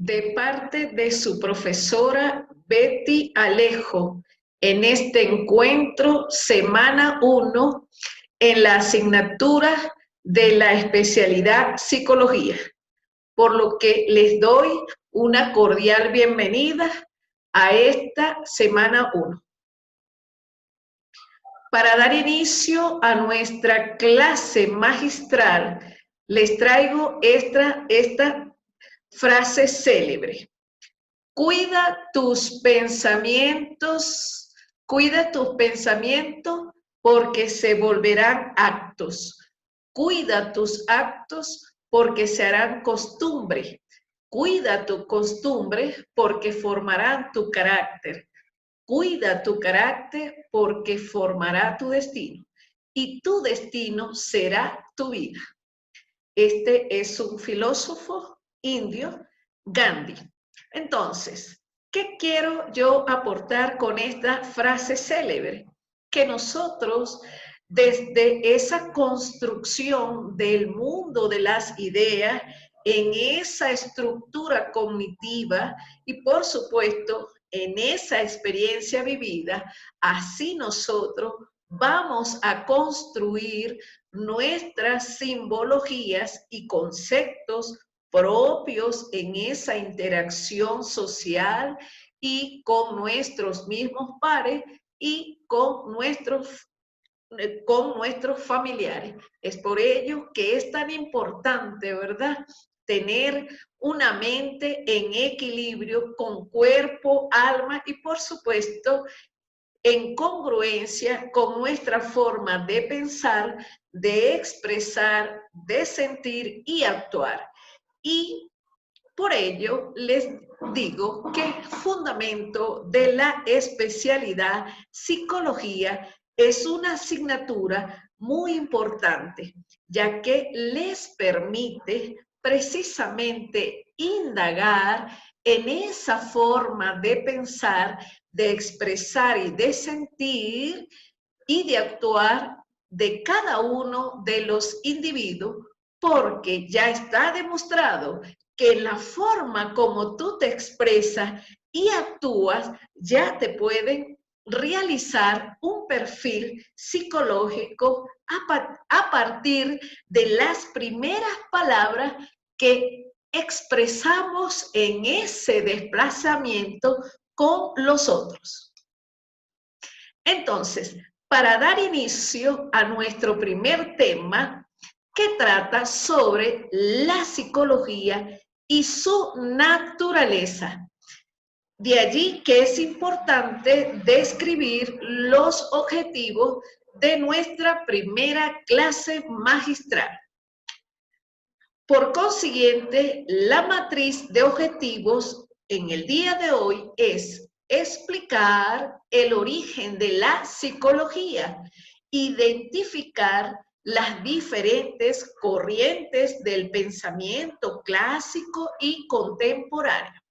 de parte de su profesora Betty Alejo en este encuentro semana 1 en la asignatura de la especialidad psicología, por lo que les doy una cordial bienvenida a esta semana 1. Para dar inicio a nuestra clase magistral, les traigo esta frase célebre. Cuida tus pensamientos porque se volverán actos. Cuida tus actos porque se harán costumbre. Cuida tu costumbre porque formarán tu carácter. Cuida tu carácter porque formará tu destino. Y tu destino será tu vida. Este es un filósofo indio, Gandhi. Entonces, ¿qué quiero yo aportar con esta frase célebre? Que nosotros, desde esa construcción del mundo de las ideas, en esa estructura cognitiva y, por supuesto, en esa experiencia vivida, así nosotros vamos a construir nuestras simbologías y conceptos propios en esa interacción social y con nuestros mismos pares y con nuestros familiares. Es por ello que es tan importante, ¿verdad?, tener una mente en equilibrio con cuerpo, alma y, por supuesto, en congruencia con nuestra forma de pensar, de expresar, de sentir y actuar. Y por ello les digo que el fundamento de la especialidad psicología es una asignatura muy importante, ya que les permite precisamente indagar en esa forma de pensar, de expresar y de sentir y de actuar de cada uno de los individuos, porque ya está demostrado que la forma como tú te expresas y actúas ya te pueden realizar un perfil psicológico a partir de las primeras palabras que expresamos en ese desplazamiento con los otros. Entonces, para dar inicio a nuestro primer tema, que trata sobre la psicología y su naturaleza. De allí que es importante describir los objetivos de nuestra primera clase magistral. Por consiguiente, la matriz de objetivos en el día de hoy es explicar el origen de la psicología, identificar las diferentes corrientes del pensamiento clásico y contemporáneo.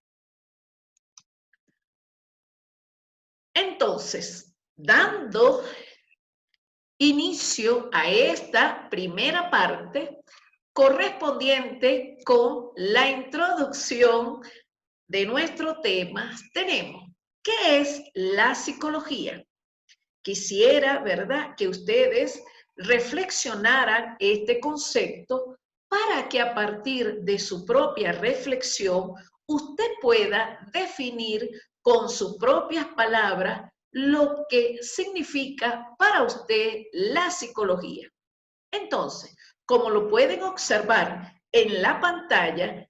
Entonces, dando inicio a esta primera parte, correspondiente con la introducción de nuestro tema, tenemos ¿qué es la psicología? Quisiera, ¿verdad?, que ustedes reflexionaran este concepto para que a partir de su propia reflexión usted pueda definir con sus propias palabras lo que significa para usted la psicología. Entonces, como lo pueden observar en la pantalla,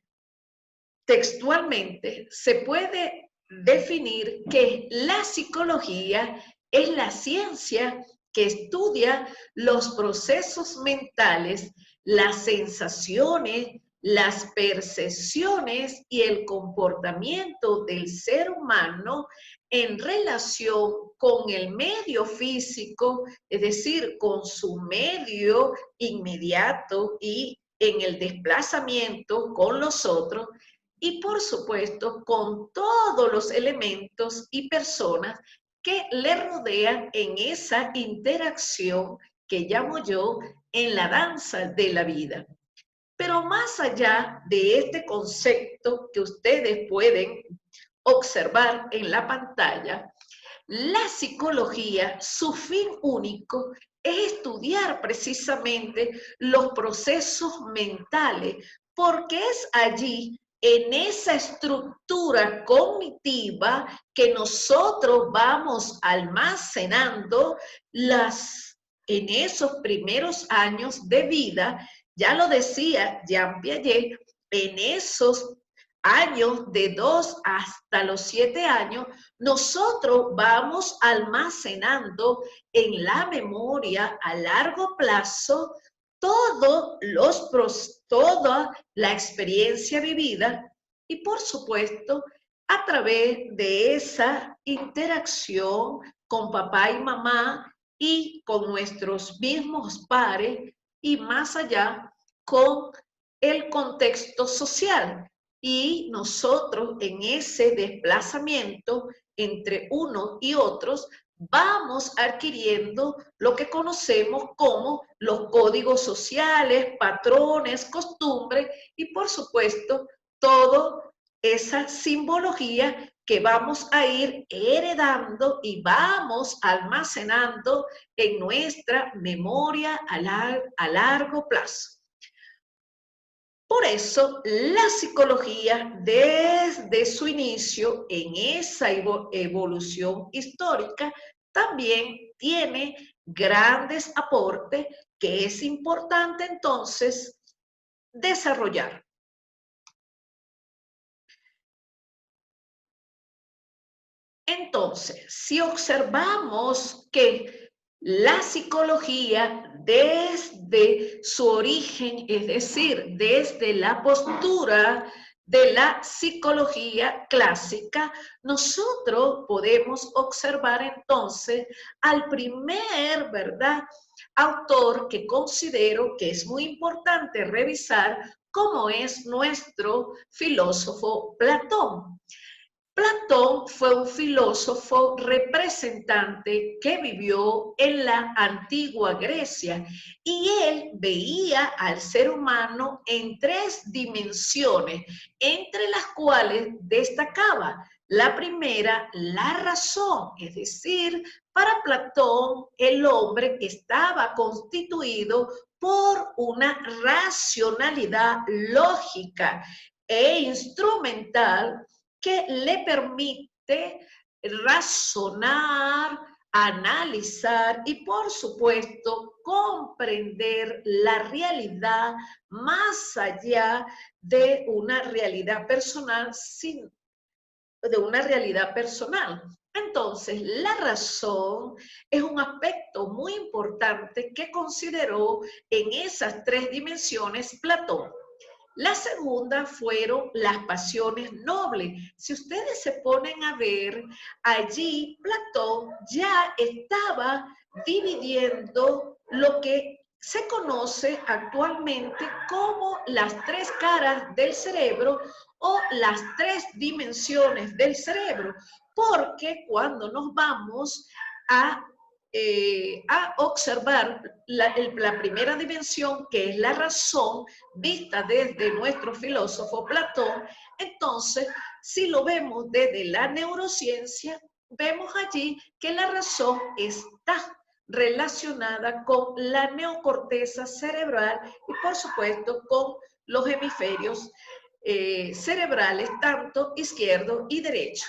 textualmente se puede definir que la psicología es la ciencia que estudia los procesos mentales, las sensaciones, las percepciones y el comportamiento del ser humano en relación con el medio físico, es decir, con su medio inmediato y en el desplazamiento con los otros, y por supuesto con todos los elementos y personas que le rodean en esa interacción que llamo yo en la danza de la vida. Pero más allá de este concepto que ustedes pueden observar en la pantalla, la psicología, su fin único es estudiar precisamente los procesos mentales, porque es allí, en esa estructura cognitiva, que nosotros vamos almacenando en esos primeros años de vida. Ya lo decía Jean Piaget, en esos años de 2 hasta los 7 años, nosotros vamos almacenando en la memoria a largo plazo toda la experiencia vivida y, por supuesto, a través de esa interacción con papá y mamá y con nuestros mismos pares y más allá con el contexto social. Y nosotros en ese desplazamiento entre unos y otros vamos adquiriendo lo que conocemos como los códigos sociales, patrones, costumbres y por supuesto toda esa simbología que vamos a ir heredando y vamos almacenando en nuestra memoria a largo plazo. Por eso, la psicología, desde su inicio en esa evolución histórica, también tiene grandes aportes que es importante entonces desarrollar. Entonces, si observamos que la psicología desde su origen, es decir, desde la postura de la psicología clásica, nosotros podemos observar entonces al primer, ¿verdad?, autor que considero que es muy importante revisar, como es nuestro filósofo Platón. Platón fue un filósofo representante que vivió en la antigua Grecia y él veía al ser humano en 3 dimensiones, entre las cuales destacaba la primera, la razón, es decir, para Platón el hombre estaba constituido por una racionalidad lógica e instrumental que le permite razonar, analizar y, por supuesto, comprender la realidad más allá de una realidad personal, de una realidad personal. Entonces, la razón es un aspecto muy importante que consideró en esas 3 dimensiones Platón. La segunda fueron las pasiones nobles. Si ustedes se ponen a ver, allí Platón ya estaba dividiendo lo que se conoce actualmente como las 3 caras del cerebro o las 3 dimensiones del cerebro, porque cuando nos vamos a observar la primera dimensión, que es la razón, vista desde nuestro filósofo Platón, entonces, si lo vemos desde la neurociencia, vemos allí que la razón está relacionada con la neocorteza cerebral y, por supuesto, con los hemisferios cerebrales, tanto izquierdo y derecho.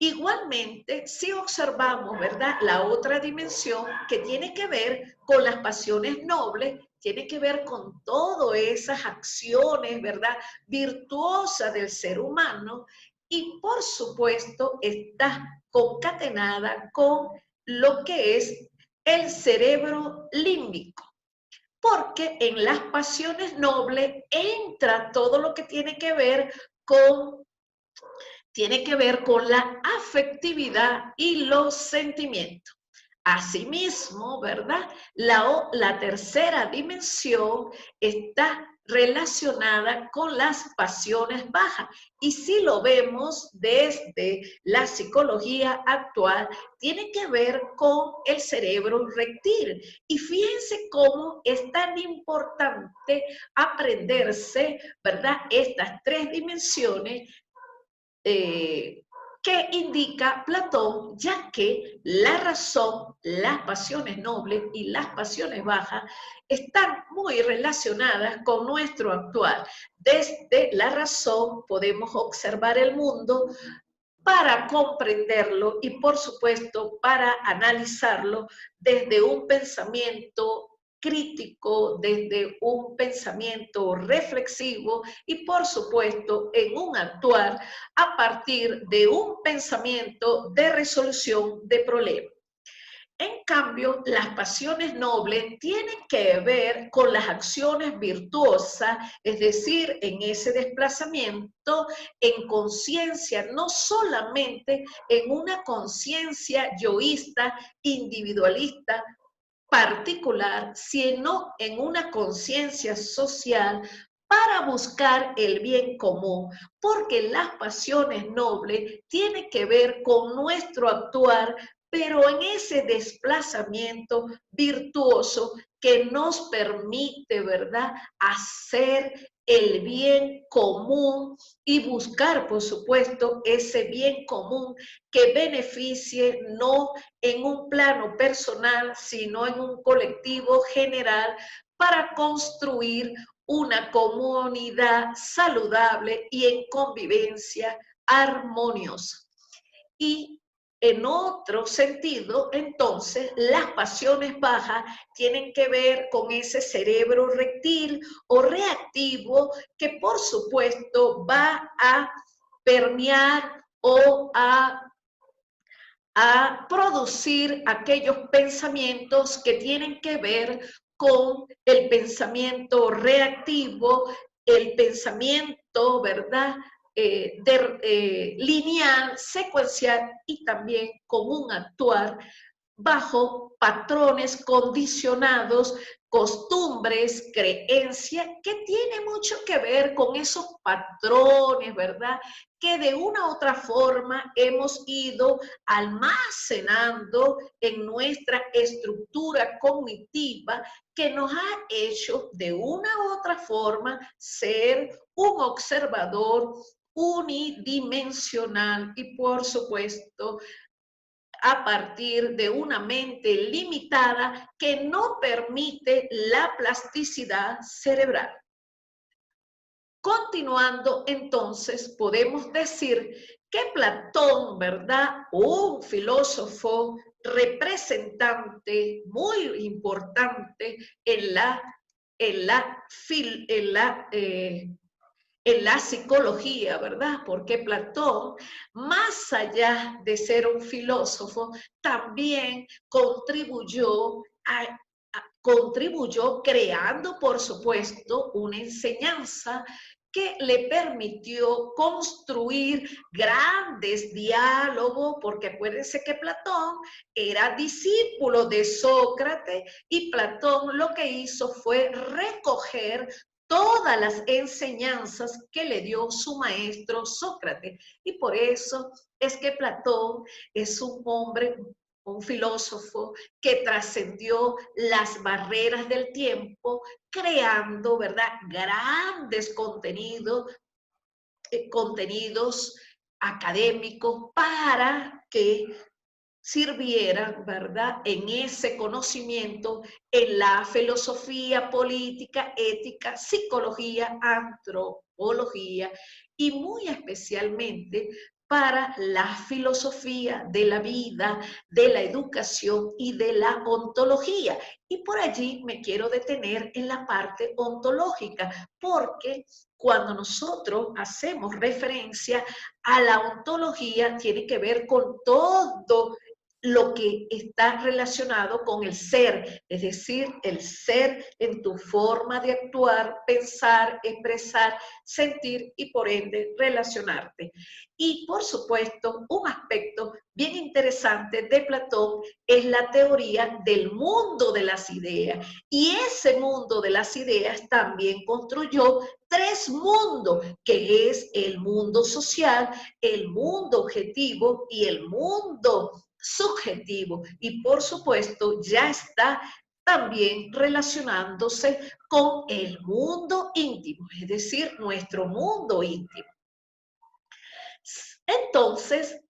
Igualmente, si observamos, ¿verdad?, la otra dimensión que tiene que ver con las pasiones nobles, tiene que ver con todas esas acciones, ¿verdad?, virtuosas del ser humano y, por supuesto, está concatenada con lo que es el cerebro límbico. Porque en las pasiones nobles entra todo lo que tiene que ver con la afectividad y los sentimientos. Asimismo, ¿verdad? La tercera dimensión está relacionada con las pasiones bajas. Y si lo vemos desde la psicología actual, tiene que ver con el cerebro reptil. Y fíjense cómo es tan importante aprenderse, ¿verdad? Estas tres dimensiones que indica Platón, ya que la razón, las pasiones nobles y las pasiones bajas están muy relacionadas con nuestro actual. Desde la razón podemos observar el mundo para comprenderlo y, por supuesto, para analizarlo desde un pensamiento crítico, desde un pensamiento reflexivo y, por supuesto, en un actuar a partir de un pensamiento de resolución de problemas. En cambio, las pasiones nobles tienen que ver con las acciones virtuosas, es decir, en ese desplazamiento en conciencia, no solamente en una conciencia yoísta, individualista, particular, sino en una conciencia social para buscar el bien común, porque las pasiones nobles tienen que ver con nuestro actuar, pero en ese desplazamiento virtuoso que nos permite, ¿verdad?, hacer el bien común y buscar, por supuesto, ese bien común que beneficie no en un plano personal, sino en un colectivo general para construir una comunidad saludable y en convivencia armoniosa. Y en otro sentido, entonces, las pasiones bajas tienen que ver con ese cerebro reptil o reactivo que, por supuesto, va a permear o a producir aquellos pensamientos que tienen que ver con el pensamiento reactivo, el pensamiento, ¿verdad? Lineal, secuencial y también con un actuar bajo patrones condicionados, costumbres, creencias, que tiene mucho que ver con esos patrones, ¿verdad? Que de una u otra forma hemos ido almacenando en nuestra estructura cognitiva que nos ha hecho de una u otra forma ser un observador unidimensional y, por supuesto, a partir de una mente limitada que no permite la plasticidad cerebral. Continuando, entonces, podemos decir que Platón, ¿verdad? Un filósofo representante muy importante en la psicología, ¿verdad? Porque Platón, más allá de ser un filósofo, también contribuyó creando, por supuesto, una enseñanza que le permitió construir grandes diálogos, porque acuérdense que Platón era discípulo de Sócrates y Platón lo que hizo fue recoger todas las enseñanzas que le dio su maestro Sócrates. Y por eso es que Platón es un hombre, un filósofo que trascendió las barreras del tiempo, creando, ¿verdad?, grandes contenidos académicos para que sirvieran, ¿verdad?, en ese conocimiento en la filosofía política, ética, psicología, antropología y muy especialmente para la filosofía de la vida, de la educación y de la ontología. Y por allí me quiero detener en la parte ontológica, porque cuando nosotros hacemos referencia a la ontología, tiene que ver con todo lo que está relacionado con el ser, es decir, el ser en tu forma de actuar, pensar, expresar, sentir y por ende relacionarte. Y por supuesto, un aspecto bien interesante de Platón es la teoría del mundo de las ideas. Y ese mundo de las ideas también construyó tres mundos, que es el mundo social, el mundo objetivo y el mundo subjetivo. Y por supuesto ya está también relacionándose con el mundo íntimo, es decir, nuestro mundo íntimo. Entonces,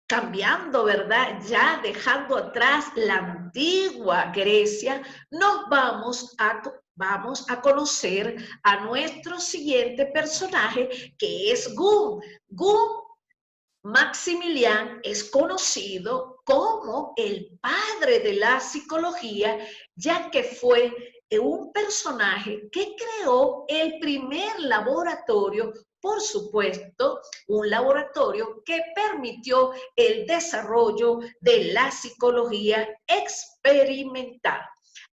cambiando, ¿verdad? Ya dejando atrás la antigua Grecia, nos vamos a conocer a nuestro siguiente personaje, que es Gun. Gun Maximilian es conocido como el padre de la psicología, ya que fue un personaje que creó el primer laboratorio, por supuesto, un laboratorio que permitió el desarrollo de la psicología experimental.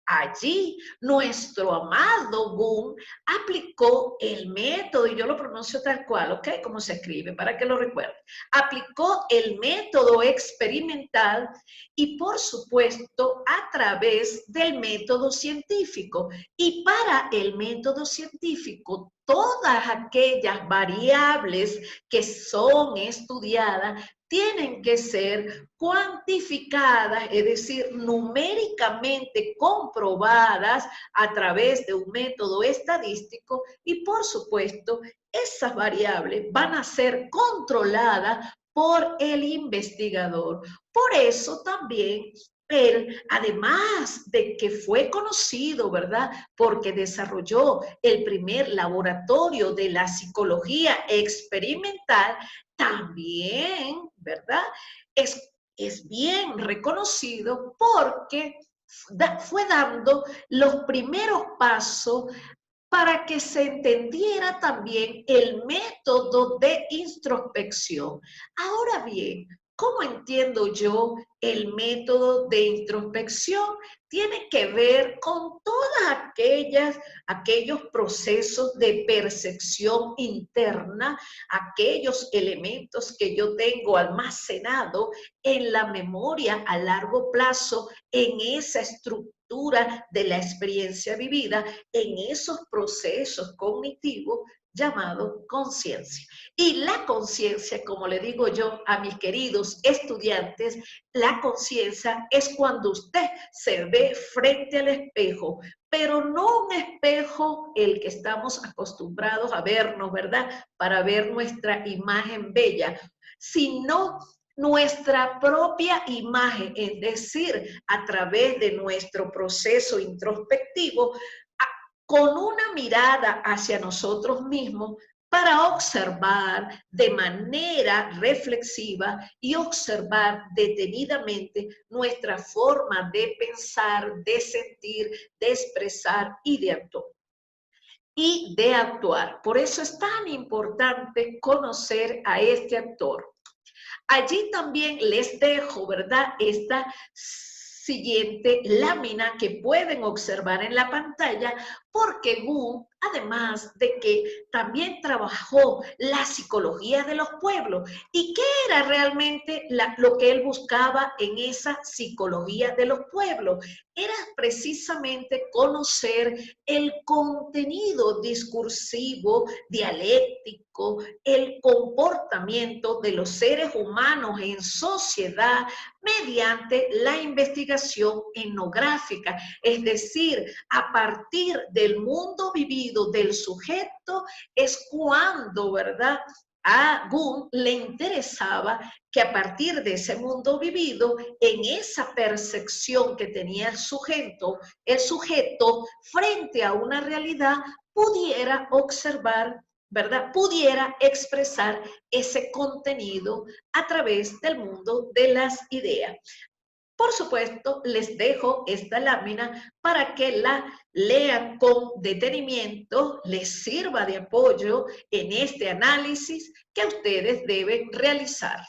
Allí nuestro amado Boom aplicó el método, y yo lo pronuncio tal cual, ¿ok? Como se escribe, para que lo recuerden. Aplicó el método experimental y, por supuesto, a través del método científico. Y para el método científico, todas aquellas variables que son estudiadas tienen que ser cuantificadas, es decir, numéricamente comprobadas a través de un método estadístico y, por supuesto, esas variables van a ser controladas por el investigador. Por eso también él, además de que fue conocido, ¿verdad? Porque desarrolló el primer laboratorio de la psicología experimental, también, ¿verdad? Es bien reconocido porque fue dando los primeros pasos para que se entendiera también el método de introspección. Ahora bien, ¿cómo entiendo yo el método de introspección? Tiene que ver con todas aquellos procesos de percepción interna, aquellos elementos que yo tengo almacenado en la memoria a largo plazo, en esa estructura de la experiencia vivida, en esos procesos cognitivos llamados conciencia. Y la conciencia, como le digo yo a mis queridos estudiantes, la conciencia es cuando usted se ve frente al espejo, pero no un espejo el que estamos acostumbrados a vernos, ¿verdad? Para ver nuestra imagen bella, sino nuestra propia imagen, es decir, a través de nuestro proceso introspectivo, con una mirada hacia nosotros mismos para observar de manera reflexiva y observar detenidamente nuestra forma de pensar, de sentir, de expresar y de actuar. Por eso es tan importante conocer a este actor. Allí también les dejo, ¿verdad? Esta siguiente lámina que pueden observar en la pantalla, porque Wu, además de que también trabajó la psicología de los pueblos, ¿y qué era realmente lo que él buscaba en esa psicología de los pueblos? Era precisamente conocer el contenido discursivo, dialéctico, el comportamiento de los seres humanos en sociedad mediante la investigación etnográfica, es decir, a partir del mundo vivido del sujeto es cuando, ¿verdad?, a Gun le interesaba que a partir de ese mundo vivido, en esa percepción que tenía el sujeto frente a una realidad, pudiera observar, ¿verdad? Pudiera expresar ese contenido a través del mundo de las ideas. Por supuesto, les dejo esta lámina para que la lean con detenimiento, les sirva de apoyo en este análisis que ustedes deben realizar.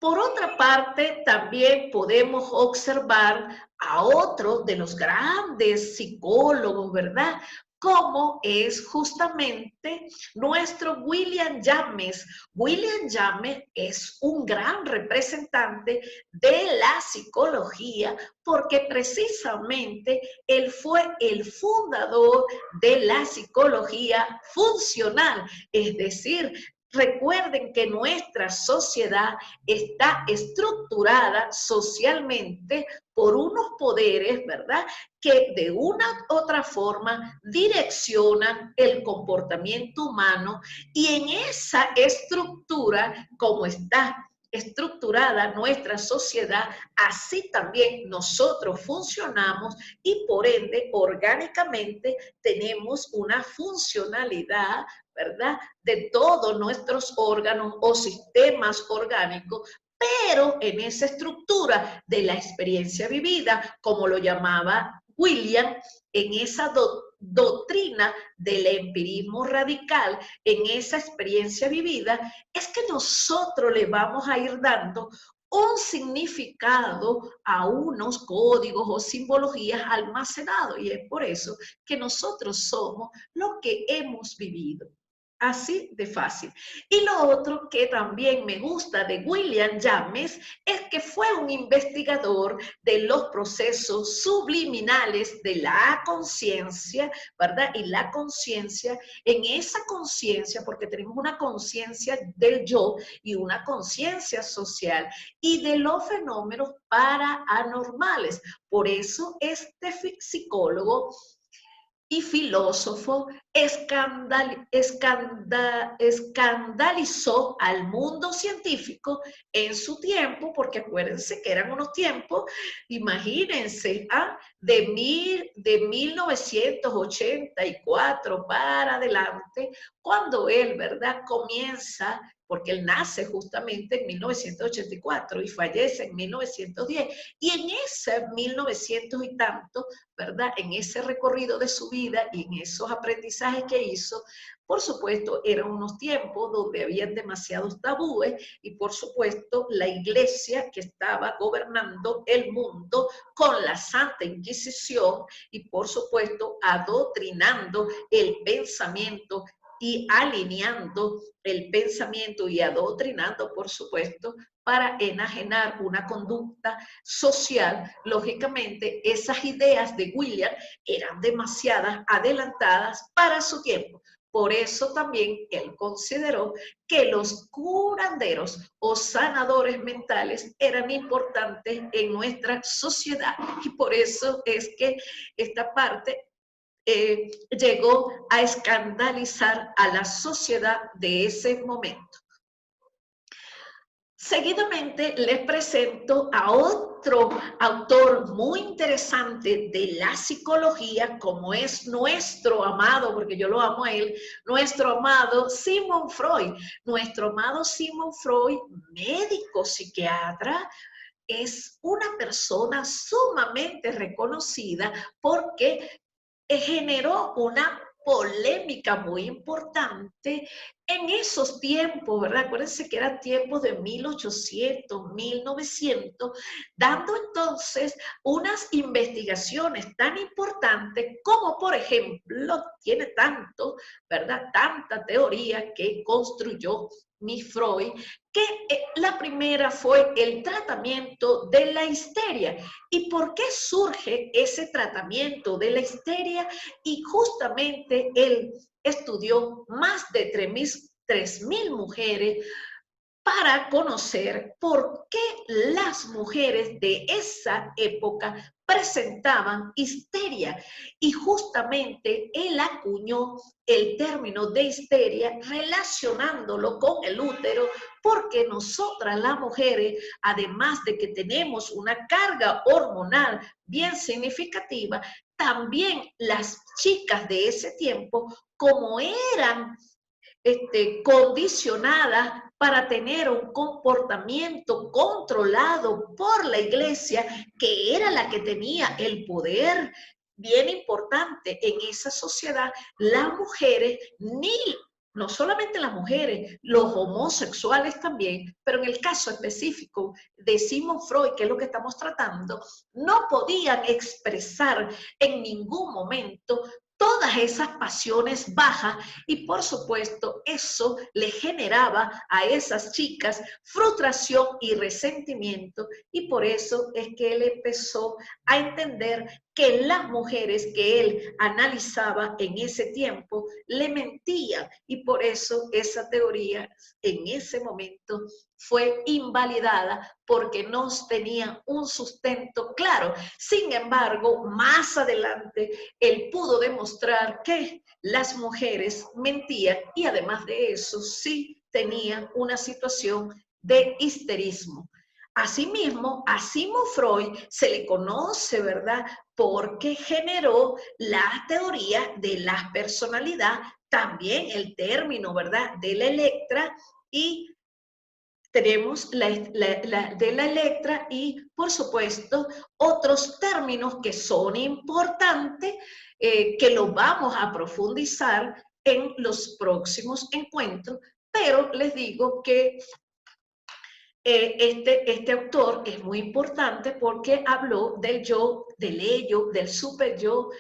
Por otra parte, también podemos observar a otro de los grandes psicólogos, ¿verdad? Como es justamente nuestro William James. William James es un gran representante de la psicología porque precisamente él fue el fundador de la psicología funcional, es decir, recuerden que nuestra sociedad está estructurada socialmente por unos poderes, ¿verdad? Que de una u otra forma direccionan el comportamiento humano y en esa estructura, como está estructurada nuestra sociedad, así también nosotros funcionamos y por ende orgánicamente tenemos una funcionalidad, ¿verdad? De todos nuestros órganos o sistemas orgánicos, pero en esa estructura de la experiencia vivida, como lo llamaba William, en esa doctrina del empirismo radical, en esa experiencia vivida, es que nosotros le vamos a ir dando un significado a unos códigos o simbologías almacenados. Y es por eso que nosotros somos lo que hemos vivido. Así de fácil. Y lo otro que también me gusta de William James es que fue un investigador de los procesos subliminales de la conciencia, ¿verdad? Y la conciencia, en esa conciencia, porque tenemos una conciencia del yo y una conciencia social y de los fenómenos paranormales. Por eso este psicólogo y filósofo escandalizó al mundo científico en su tiempo, porque acuérdense que eran unos tiempos, imagínense, de 1984 para adelante, cuando él, ¿verdad?, comienza, porque él nace justamente en 1984 y fallece en 1910, y en ese 1900 y tanto, ¿verdad? En ese recorrido de su vida y en esos aprendizajes que hizo, por supuesto, eran unos tiempos donde habían demasiados tabúes y, por supuesto, la iglesia que estaba gobernando el mundo con la Santa Inquisición y, por supuesto, adoctrinando el pensamiento y alineando el pensamiento y adoctrinando, por supuesto, para enajenar una conducta social. Lógicamente, esas ideas de William eran demasiadas adelantadas para su tiempo. Por eso también él consideró que los curanderos o sanadores mentales eran importantes en nuestra sociedad. Y por eso es que esta parte llegó a escandalizar a la sociedad de ese momento. Seguidamente les presento a otro autor muy interesante de la psicología, como es nuestro amado, porque yo lo amo a él, nuestro amado Sigmund Freud. Nuestro amado Sigmund Freud, médico psiquiatra, es una persona sumamente reconocida porque generó una polémica muy importante en esos tiempos, ¿verdad? Acuérdense que eran tiempos de 1800, 1900, dando entonces unas investigaciones tan importantes como, por ejemplo, tiene tanto, ¿verdad? Tanta teoría que construyó mi Freud, que la primera fue el tratamiento de la histeria. ¿Y por qué surge ese tratamiento de la histeria? Y justamente él estudió más de 3.000 mujeres para conocer por qué las mujeres de esa época presentaban histeria. Y justamente él acuñó el término de histeria relacionándolo con el útero, porque nosotras las mujeres, además de que tenemos una carga hormonal bien significativa, también las chicas de ese tiempo, como eran condicionadas para tener un comportamiento controlado por la iglesia, que era la que tenía el poder bien importante en esa sociedad, las mujeres ni no solamente las mujeres, los homosexuales también, pero en el caso específico de Sigmund Freud, que es lo que estamos tratando, no podían expresar en ningún momento todas esas pasiones bajas y por supuesto eso le generaba a esas chicas frustración y resentimiento y por eso es que él empezó a entender que las mujeres que él analizaba en ese tiempo le mentían y por eso esa teoría en ese momento fue invalidada porque no tenía un sustento claro. Sin embargo, más adelante él pudo demostrar que las mujeres mentían y además de eso sí tenían una situación de histerismo. Asimismo, a Sigmund Freud se le conoce, ¿verdad? Porque generó la teoría de la personalidad, también el término, ¿verdad? De la Electra y tenemos de la Electra y, por supuesto, otros términos que son importantes, que los vamos a profundizar en los próximos encuentros, pero les digo que este autor es muy importante porque habló del yo, del ello, del super yo,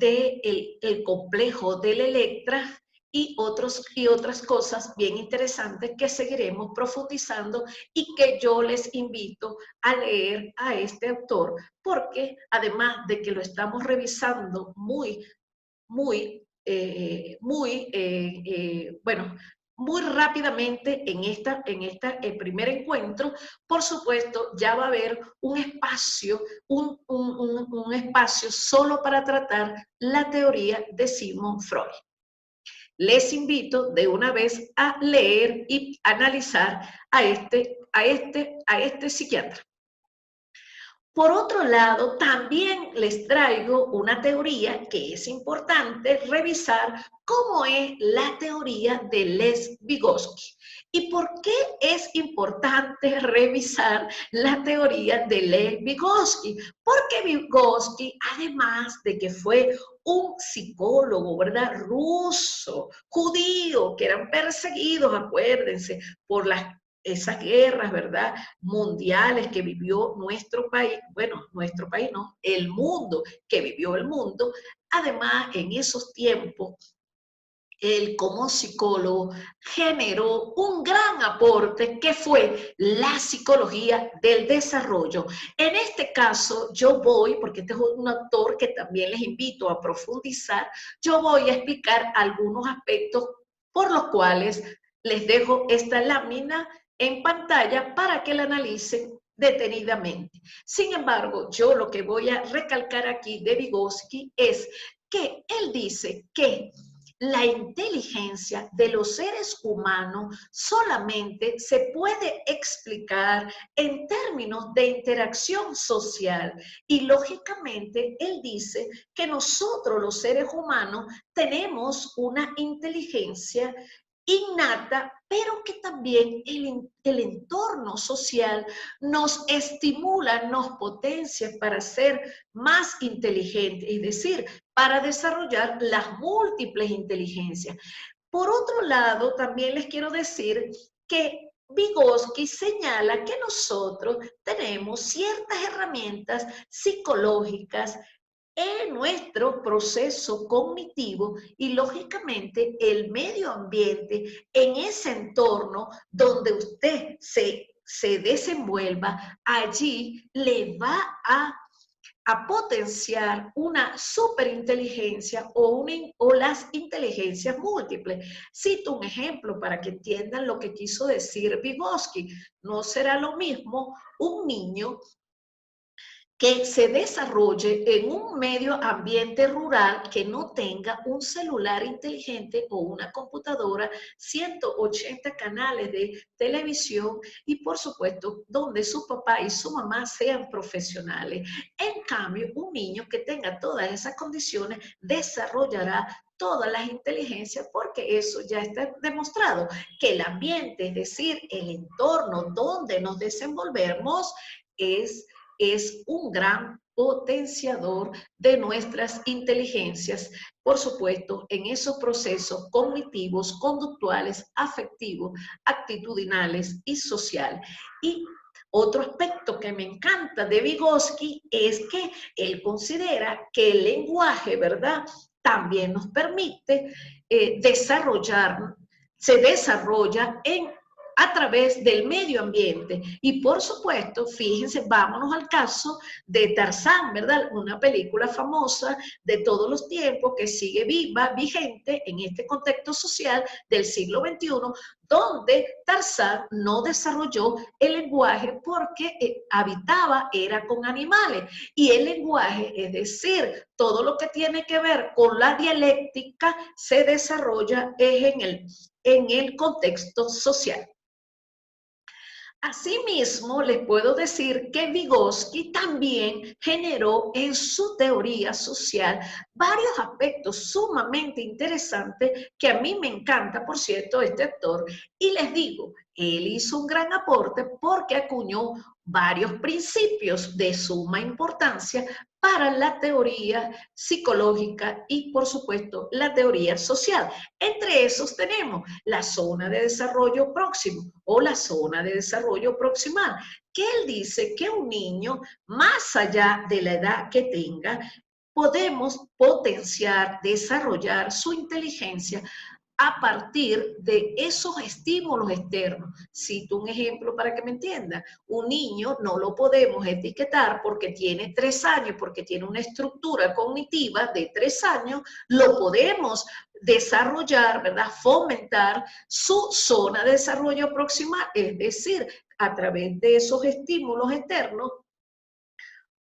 el complejo del Electra y otras cosas bien interesantes que seguiremos profundizando y que yo les invito a leer a este autor porque además de que lo estamos revisando bueno, muy rápidamente en el primer encuentro, por supuesto, ya va a haber un espacio, un espacio solo para tratar la teoría de Sigmund Freud. Les invito de una vez a leer y analizar a este psiquiatra. Por otro lado, también les traigo una teoría que es importante revisar, cómo es la teoría de Les Vygotsky. ¿Y por qué es importante revisar la teoría de Les Vygotsky? Porque Vygotsky, además de que fue un psicólogo, ¿verdad? Ruso, judío, que eran perseguidos, acuérdense, por esas guerras, ¿verdad? Mundiales que vivió nuestro país, bueno, nuestro país no, el mundo, que vivió el mundo. Además, en esos tiempos, él como psicólogo generó un gran aporte que fue la psicología del desarrollo. En este caso, yo voy, porque este es un autor que también les invito a profundizar, yo voy a explicar algunos aspectos por los cuales les dejo esta lámina en pantalla para que la analicen detenidamente. Sin embargo, yo lo que voy a recalcar aquí de Vygotsky es que él dice que la inteligencia de los seres humanos solamente se puede explicar en términos de interacción social y lógicamente él dice que nosotros los seres humanos tenemos una inteligencia innata, pero que también el entorno social nos estimula, nos potencia para ser más inteligentes, es decir, para desarrollar las múltiples inteligencias. Por otro lado, también les quiero decir que Vygotsky señala que nosotros tenemos ciertas herramientas psicológicas en nuestro proceso cognitivo y lógicamente el medio ambiente, en ese entorno donde usted se desenvuelva, allí le va a potenciar una superinteligencia o las inteligencias múltiples. Cito un ejemplo para que entiendan lo que quiso decir Vygotsky. No será lo mismo un niño que se desarrolle en un medio ambiente rural que no tenga un celular inteligente o una computadora, 180 canales de televisión y por supuesto donde su papá y su mamá sean profesionales. En cambio, un niño que tenga todas esas condiciones desarrollará todas las inteligencias porque eso ya está demostrado, que el ambiente, es decir, el entorno donde nos desenvolvemos es es un gran potenciador de nuestras inteligencias, por supuesto, en esos procesos cognitivos, conductuales, afectivos, actitudinales y sociales. Y otro aspecto que me encanta de Vygotsky es que él considera que el lenguaje, ¿verdad?, también nos permite desarrollar, se desarrolla a través del medio ambiente. Y por supuesto, fíjense, vámonos al caso de Tarzán, ¿verdad? Una película famosa de todos los tiempos que sigue viva, vigente en este contexto social del siglo XXI, donde Tarzán no desarrolló el lenguaje porque habitaba, era con animales. Y el lenguaje, es decir, todo lo que tiene que ver con la dialéctica, se desarrolla en el contexto social. Asimismo, les puedo decir que Vygotsky también generó en su teoría social varios aspectos sumamente interesantes que a mí me encanta, por cierto, este actor. Y les digo, él hizo un gran aporte porque acuñó varios principios de suma importancia para la teoría psicológica y, por supuesto, la teoría social. Entre esos tenemos la zona de desarrollo próximo o la zona de desarrollo proximal, que él dice que un niño, más allá de la edad que tenga, podemos potenciar, desarrollar su inteligencia a partir de esos estímulos externos. Cito un ejemplo para que me entiendan. Un niño no lo podemos etiquetar porque tiene 3 años, porque tiene una estructura cognitiva de 3 años, lo podemos desarrollar, ¿verdad? Fomentar su zona de desarrollo proximal, es decir, a través de esos estímulos externos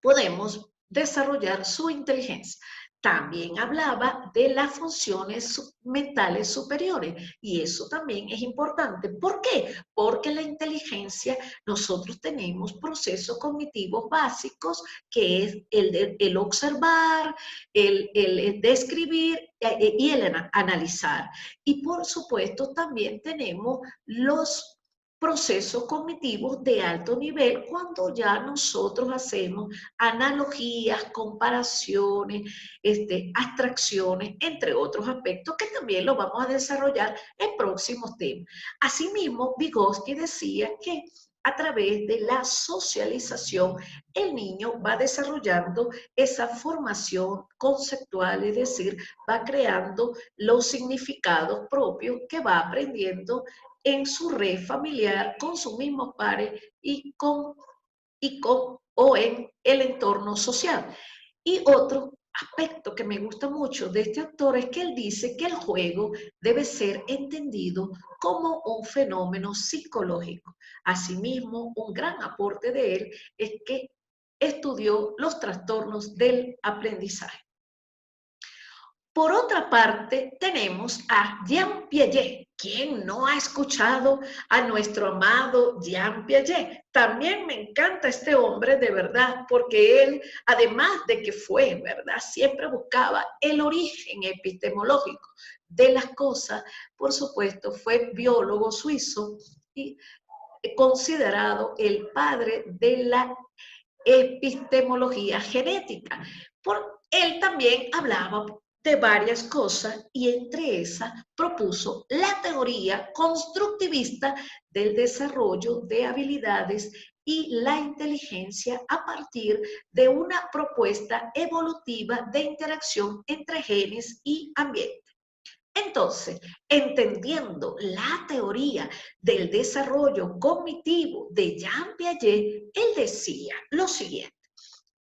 podemos desarrollar su inteligencia. También hablaba de las funciones mentales superiores y eso también es importante. ¿Por qué? Porque la inteligencia, nosotros tenemos procesos cognitivos básicos que es el observar, el describir y el analizar. Y por supuesto también tenemos los procesos cognitivos de alto nivel cuando ya nosotros hacemos analogías, comparaciones, abstracciones, entre otros aspectos que también lo vamos a desarrollar en próximos temas. Asimismo, Vygotsky decía que a través de la socialización, el niño va desarrollando esa formación conceptual, es decir, va creando los significados propios que va aprendiendo en su red familiar, con sus mismos pares o en el entorno social. Y otro aspecto que me gusta mucho de este autor es que él dice que el juego debe ser entendido como un fenómeno psicológico. Asimismo, un gran aporte de él es que estudió los trastornos del aprendizaje. Por otra parte, tenemos a Jean Piaget. ¿Quién no ha escuchado a nuestro amado Jean Piaget? También me encanta este hombre de verdad, porque él, además de que fue, ¿verdad?, siempre buscaba el origen epistemológico de las cosas. Por supuesto, fue biólogo suizo y considerado el padre de la epistemología genética. Él también hablaba de varias cosas y entre esas propuso la teoría constructivista del desarrollo de habilidades y la inteligencia a partir de una propuesta evolutiva de interacción entre genes y ambiente. Entonces, entendiendo la teoría del desarrollo cognitivo de Jean Piaget, él decía lo siguiente,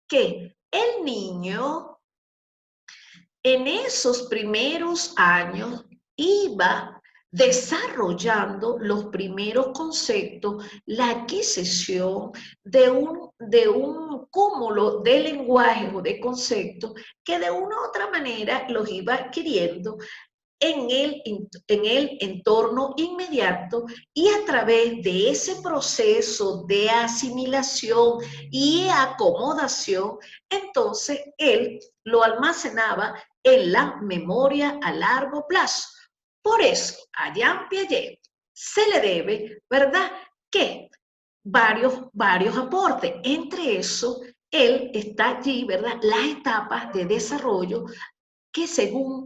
que el niño en esos primeros años iba desarrollando los primeros conceptos, la adquisición de un cúmulo de lenguajes o de conceptos que de una u otra manera los iba adquiriendo en el entorno inmediato y a través de ese proceso de asimilación y acomodación, entonces él lo almacenaba en la memoria a largo plazo. Por eso a Jean Piaget se le debe, ¿verdad?, que varios aportes, entre eso él está allí, ¿verdad? Las etapas de desarrollo que según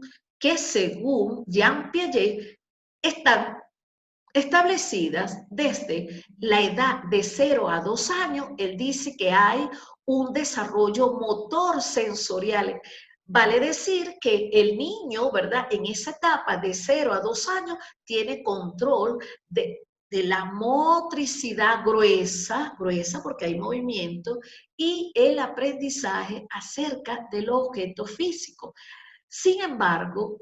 Jean Piaget están establecidas desde la edad de 0 a 2 años. Él dice que hay un desarrollo motor sensorial. Vale decir que el niño, ¿verdad? En esa etapa de 0 a 2 años tiene control de la motricidad gruesa porque hay movimiento, y el aprendizaje acerca del objeto físico. Sin embargo,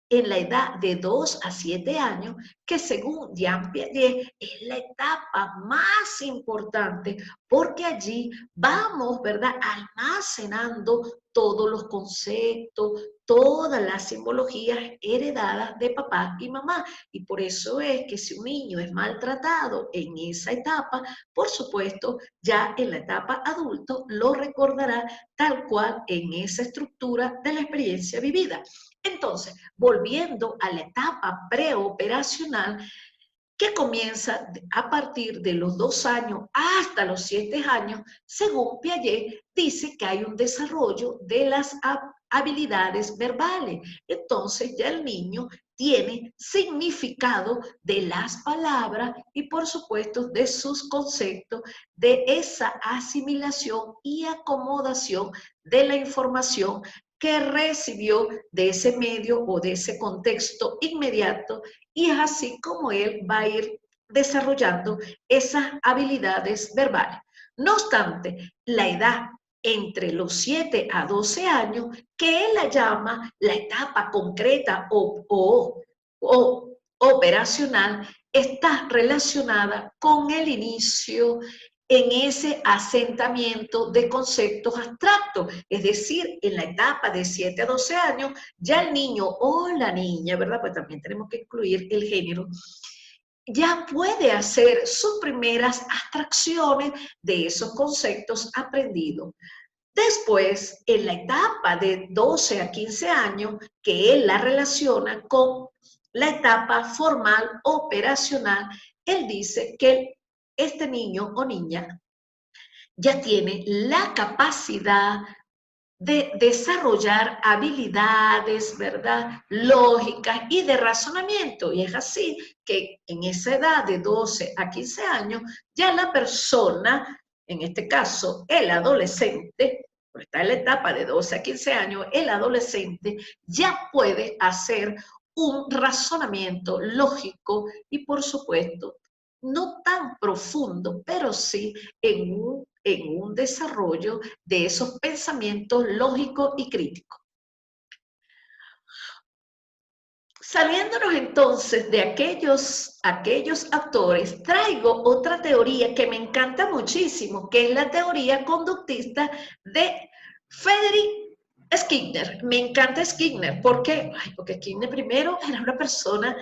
en la edad de 2 a 7 años, que según Jean Piaget es la etapa más importante, porque allí vamos, ¿verdad?, almacenando todos los conceptos, todas las simbologías heredadas de papá y mamá. Y por eso es que si un niño es maltratado en esa etapa, por supuesto, ya en la etapa adulto lo recordará tal cual en esa estructura de la experiencia vivida. Entonces, volviendo a la etapa preoperacional, que comienza a partir de los 2 años hasta los 7 años, según Piaget, dice que hay un desarrollo de las habilidades verbales. Entonces ya el niño tiene significado de las palabras y por supuesto de sus conceptos, de esa asimilación y acomodación de la información que recibió de ese medio o de ese contexto inmediato, y es así como él va a ir desarrollando esas habilidades verbales. No obstante, la edad entre los 7 a 12 años, que él la llama la etapa concreta o operacional, está relacionada con el inicio en ese asentamiento de conceptos abstractos, es decir, en la etapa de 7 a 12 años, ya el niño o la niña, ¿verdad? Pues también tenemos que incluir el género, ya puede hacer sus primeras abstracciones de esos conceptos aprendidos. Después, en la etapa de 12 a 15 años, que él la relaciona con la etapa formal operacional, él dice que este niño o niña ya tiene la capacidad de desarrollar habilidades, ¿verdad?, lógicas y de razonamiento. Y es así que en esa edad de 12 a 15 años, ya la persona, en este caso el adolescente, pues está en la etapa de 12 a 15 años, el adolescente ya puede hacer un razonamiento lógico y, por supuesto, no tan profundo, pero sí en un desarrollo de esos pensamientos lógicos y críticos. Saliéndonos entonces de aquellos actores, traigo otra teoría que me encanta muchísimo, que es la teoría conductista de Friedrich Skinner. Me encanta Skinner. ¿Por qué? Ay, porque Skinner primero era una persona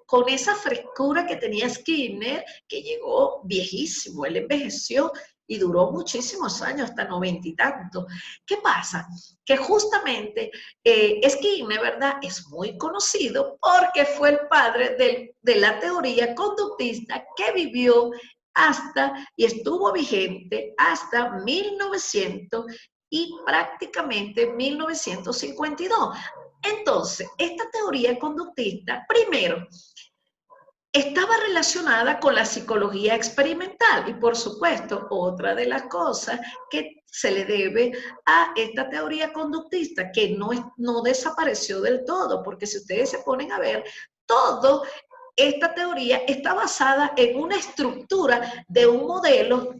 con esa frescura que tenía Skinner, que llegó viejísimo, él envejeció y duró muchísimos años, hasta 90 y tanto. ¿Qué pasa? Que justamente Skinner, ¿verdad?, es muy conocido porque fue el padre de la teoría conductista que vivió hasta y estuvo vigente hasta 1900 y prácticamente 1952. Entonces, esta teoría conductista, primero, estaba relacionada con la psicología experimental y, por supuesto, otra de las cosas que se le debe a esta teoría conductista, que no desapareció del todo, porque si ustedes se ponen a ver, todo esta teoría está basada en una estructura de un modelo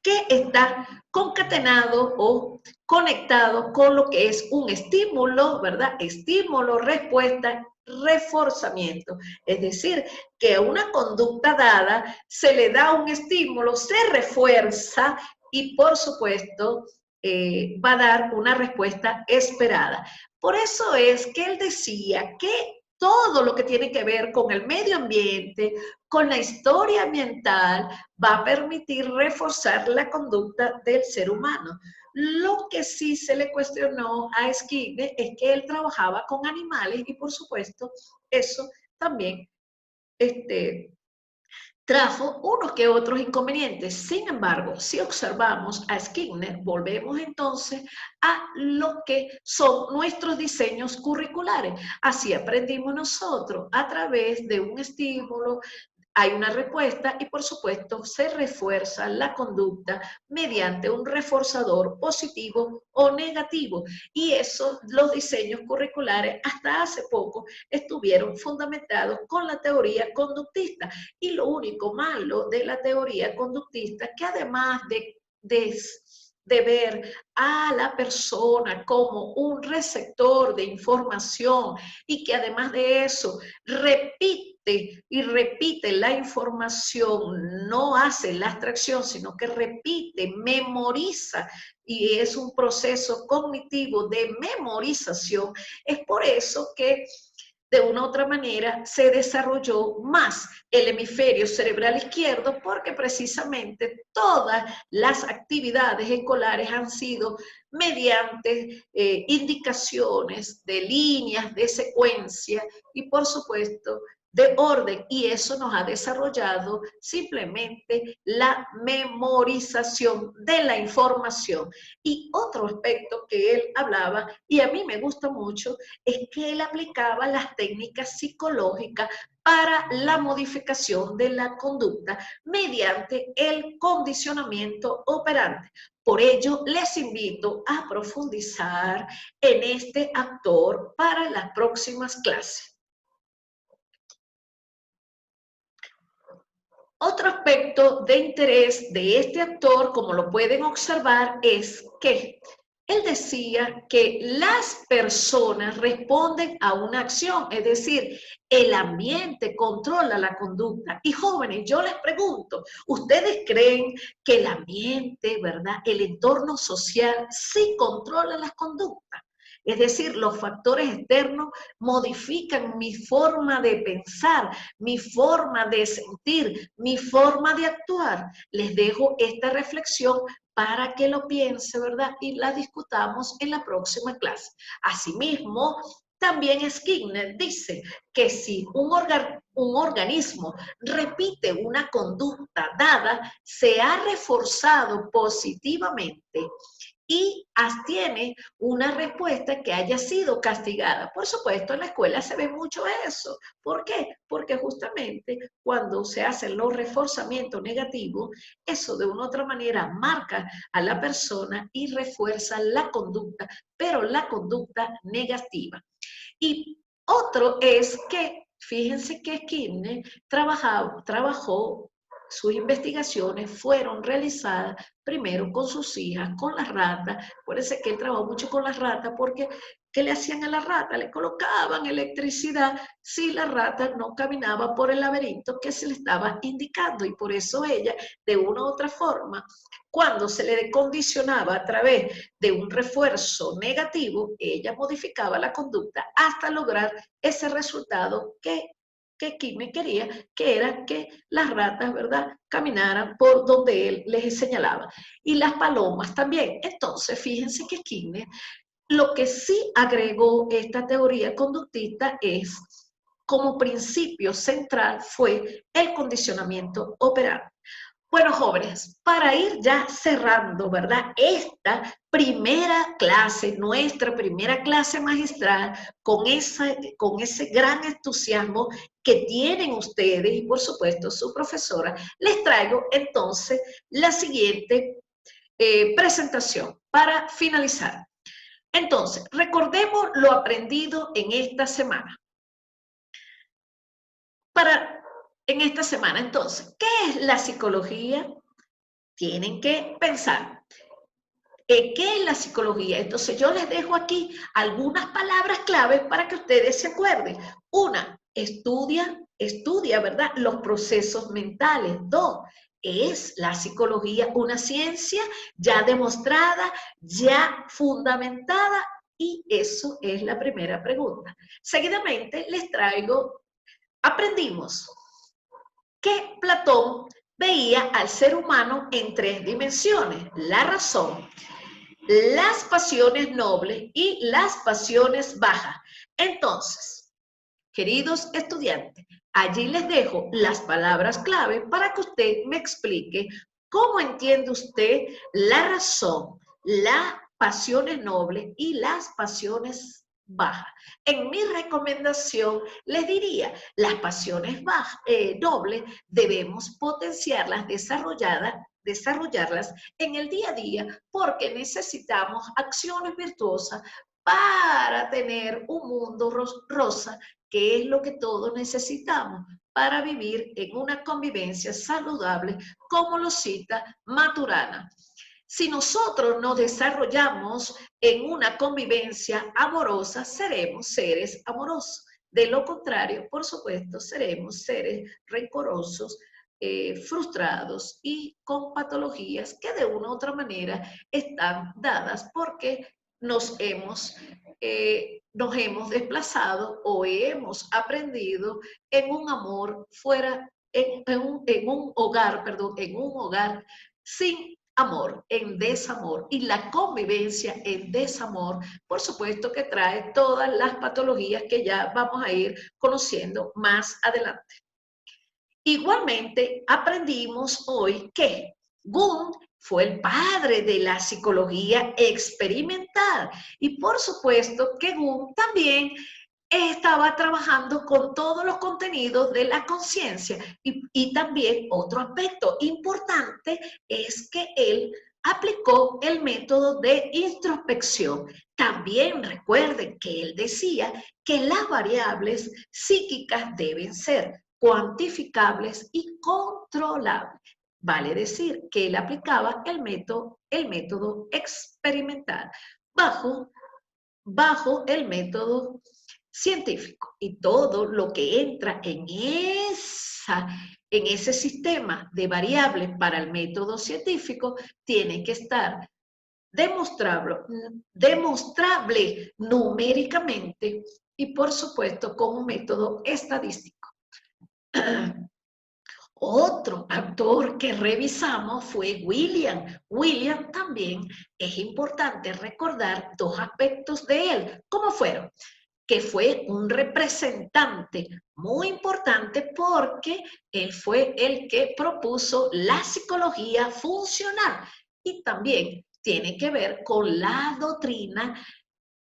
que está concatenado o conectado con lo que es un estímulo, ¿verdad? Estímulo, respuesta, reforzamiento. Es decir, que a una conducta dada se le da un estímulo, se refuerza y, por supuesto, va a dar una respuesta esperada. Por eso es que él decía que todo lo que tiene que ver con el medio ambiente, con la historia ambiental, va a permitir reforzar la conducta del ser humano. Lo que sí se le cuestionó a Skinner es que él trabajaba con animales y, por supuesto, eso también trajo unos que otros inconvenientes. Sin embargo, si observamos a Skinner, volvemos entonces a lo que son nuestros diseños curriculares. Así aprendimos nosotros a través de un estímulo. Hay una respuesta y, por supuesto, se refuerza la conducta mediante un reforzador positivo o negativo. Y eso, los diseños curriculares, hasta hace poco estuvieron fundamentados con la teoría conductista. Y lo único malo de la teoría conductista, que además de ver a la persona como un receptor de información y que además de eso repite y repite la información, no hace la abstracción, sino que repite, memoriza, y es un proceso cognitivo de memorización. Es por eso que de una u otra manera se desarrolló más el hemisferio cerebral izquierdo, porque precisamente todas las actividades escolares han sido mediante indicaciones de líneas, de secuencia y, por supuesto, de orden, y eso nos ha desarrollado simplemente la memorización de la información. Y otro aspecto que él hablaba, y a mí me gusta mucho, es que él aplicaba las técnicas psicológicas para la modificación de la conducta mediante el condicionamiento operante. Por ello, les invito a profundizar en este actor para las próximas clases. Otro aspecto de interés de este actor, como lo pueden observar, es que él decía que las personas responden a una acción, es decir, el ambiente controla la conducta. Y jóvenes, yo les pregunto, ¿ustedes creen que el ambiente, verdad, el entorno social sí controla las conductas? Es decir, los factores externos modifican mi forma de pensar, mi forma de sentir, mi forma de actuar. Les dejo esta reflexión para que lo piense, ¿verdad? Y la discutamos en la próxima clase. Asimismo, también Skinner dice que si un organismo repite una conducta dada, se ha reforzado positivamente y tiene una respuesta que haya sido castigada. Por supuesto, en la escuela se ve mucho eso. ¿Por qué? Porque justamente cuando se hacen los reforzamientos negativos, eso de una u otra manera marca a la persona y refuerza la conducta, pero la conducta negativa. Y otro es que, fíjense que Skinner trabajó, sus investigaciones fueron realizadas primero con sus hijas, con las ratas. Acuérdense que él trabajó mucho con las ratas porque ¿qué le hacían a la rata? Le colocaban electricidad si la rata no caminaba por el laberinto que se le estaba indicando, y por eso ella, de una u otra forma, cuando se le condicionaba a través de un refuerzo negativo, ella modificaba la conducta hasta lograr ese resultado que Skinner quería, que era que las ratas, ¿verdad?, caminaran por donde él les señalaba. Y las palomas también. Entonces, fíjense que Skinner, lo que sí agregó esta teoría conductista es, como principio central, fue el condicionamiento operante. Bueno, jóvenes, para ir ya cerrando, ¿verdad? Esta primera clase, nuestra primera clase magistral, con ese gran entusiasmo que tienen ustedes y, por supuesto, su profesora, les traigo entonces la siguiente presentación para finalizar. Entonces, recordemos lo aprendido en esta semana. En esta semana, entonces, ¿qué es la psicología? Tienen que pensar, ¿qué es la psicología? Entonces, yo les dejo aquí algunas palabras claves para que ustedes se acuerden. Una, estudia, ¿verdad?, los procesos mentales. Dos, ¿es la psicología una ciencia ya demostrada, ya fundamentada? Y eso es la primera pregunta. Seguidamente les traigo, aprendimos que Platón veía al ser humano en 3 dimensiones: la razón, las pasiones nobles y las pasiones bajas. Entonces, queridos estudiantes, Allí les dejo las palabras clave para que usted me explique cómo entiende usted la razón, las pasiones nobles y las pasiones bajas. En mi recomendación les diría, las pasiones nobles debemos potenciarlas, desarrollarlas en el día a día porque necesitamos acciones virtuosas para tener un mundo rosa, que es lo que todos necesitamos para vivir en una convivencia saludable, como lo cita Maturana. Si nosotros nos desarrollamos en una convivencia amorosa, seremos seres amorosos. De lo contrario, por supuesto, seremos seres rencorosos, frustrados y con patologías que de una u otra manera están dadas porque nos hemos desplazado o hemos aprendido en un amor fuera, en un hogar, perdón, en un hogar sin amor, en desamor. Y la convivencia en desamor, por supuesto que trae todas las patologías que ya vamos a ir conociendo más adelante. Igualmente, aprendimos hoy que Jung fue el padre de la psicología experimental y por supuesto que Jung también estaba trabajando con todos los contenidos de la conciencia y también otro aspecto importante es que él aplicó el método de introspección. También recuerden que él decía que las variables psíquicas deben ser cuantificables y controlables. Vale decir que él aplicaba el método experimental bajo el método científico. Y todo lo que entra en ese sistema de variables para el método científico tiene que estar demostrable numéricamente y por supuesto con un método estadístico. Otro actor que revisamos fue William. William también es importante recordar dos aspectos de él. ¿Cómo fueron? Que fue un representante muy importante porque él fue el que propuso la psicología funcional y también tiene que ver con la doctrina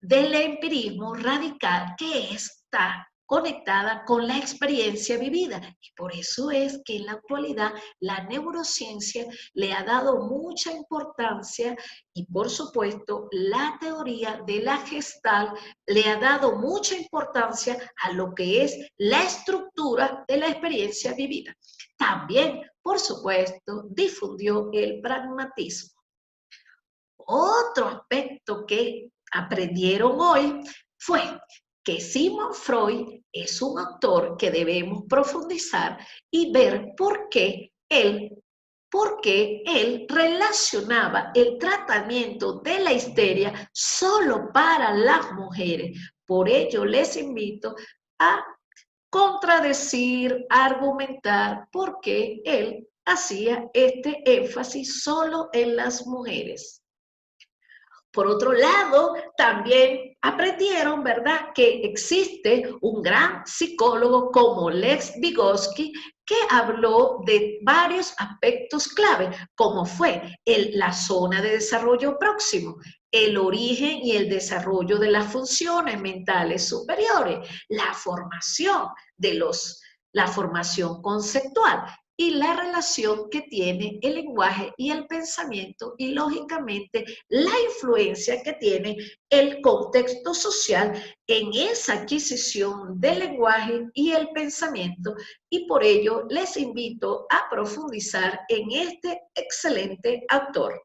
del empirismo radical que está conectada con la experiencia vivida. Y por eso es que en la actualidad la neurociencia le ha dado mucha importancia y por supuesto la teoría de la Gestalt le ha dado mucha importancia a lo que es la estructura de la experiencia vivida. También, por supuesto, difundió el pragmatismo. Otro aspecto que aprendieron hoy fue que Sigmund Freud es un autor que debemos profundizar y ver por qué él relacionaba el tratamiento de la histeria solo para las mujeres. Por ello les invito a contradecir, argumentar por qué él hacía este énfasis solo en las mujeres. Por otro lado, también aprendieron, ¿verdad?, que existe un gran psicólogo como Lex Vygotsky que habló de varios aspectos clave, como fue la zona de desarrollo próximo, el origen y el desarrollo de las funciones mentales superiores, la formación la formación conceptual y la relación que tiene el lenguaje y el pensamiento y lógicamente la influencia que tiene el contexto social en esa adquisición del lenguaje y el pensamiento y por ello les invito a profundizar en este excelente autor.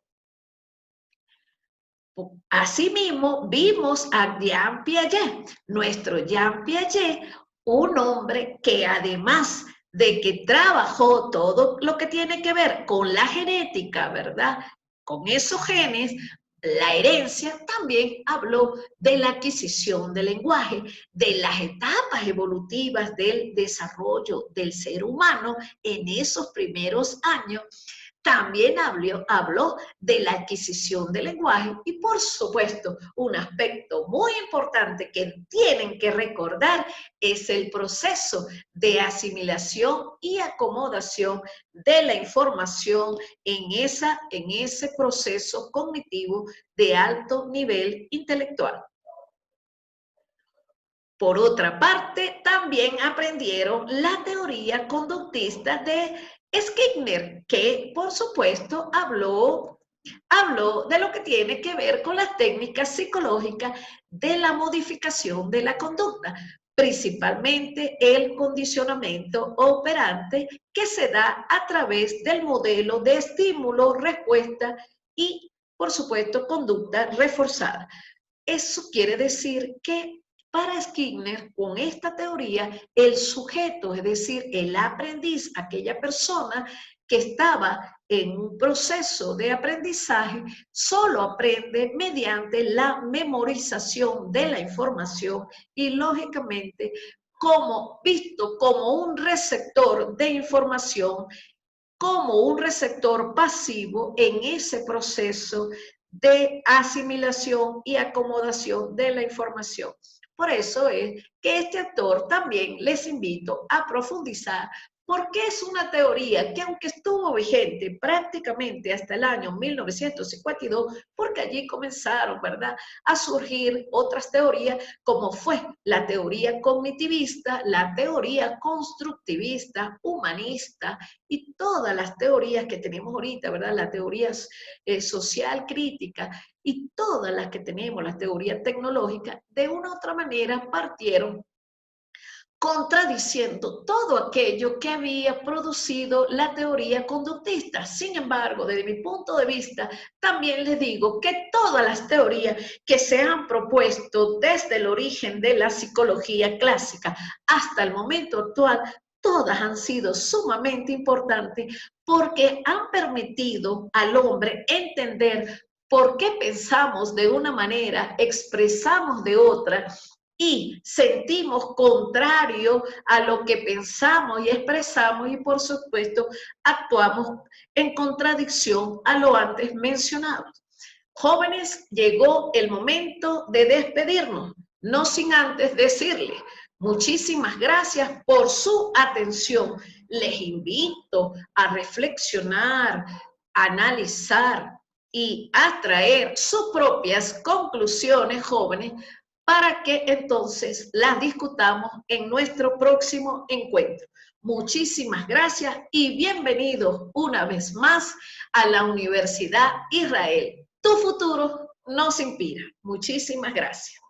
Asimismo, vimos a Jean Piaget, nuestro Jean Piaget, un hombre que además de que trabajó todo lo que tiene que ver con la genética, ¿verdad? Con esos genes, la herencia, también habló de la adquisición del lenguaje, de las etapas evolutivas del desarrollo del ser humano en esos primeros años, También habló de la adquisición del lenguaje y, por supuesto, un aspecto muy importante que tienen que recordar es el proceso de asimilación y acomodación de la información en ese proceso cognitivo de alto nivel intelectual. Por otra parte, también aprendieron la teoría conductista de Skinner, que por supuesto habló de lo que tiene que ver con las técnicas psicológicas de la modificación de la conducta, principalmente el condicionamiento operante que se da a través del modelo de estímulo, respuesta y, por supuesto, conducta reforzada. Eso quiere decir que para Skinner, con esta teoría, el sujeto, es decir, el aprendiz, aquella persona que estaba en un proceso de aprendizaje, solo aprende mediante la memorización de la información y, lógicamente, como visto como un receptor de información, como un receptor pasivo en ese proceso de asimilación y acomodación de la información. Por eso es que este autor también les invito a profundizar, porque es una teoría que, aunque estuvo vigente prácticamente hasta el año 1952, porque allí comenzaron, ¿verdad?, a surgir otras teorías, como fue la teoría cognitivista, la teoría constructivista, humanista y todas las teorías que tenemos ahorita, ¿verdad?, la teoría social crítica, y todas las que tenemos, las teorías tecnológicas, de una u otra manera partieron contradiciendo todo aquello que había producido la teoría conductista. Sin embargo, desde mi punto de vista, también les digo que todas las teorías que se han propuesto desde el origen de la psicología clásica hasta el momento actual, todas han sido sumamente importantes porque han permitido al hombre entender por qué pensamos de una manera, expresamos de otra, y sentimos contrario a lo que pensamos y expresamos y, por supuesto, actuamos en contradicción a lo antes mencionado. Jóvenes, llegó el momento de despedirnos, no sin antes decirles muchísimas gracias por su atención. Les invito a reflexionar, a analizar y a traer sus propias conclusiones, jóvenes, para que entonces las discutamos en nuestro próximo encuentro. Muchísimas gracias y bienvenidos una vez más a la Universidad Israel. Tu futuro nos inspira. Muchísimas gracias.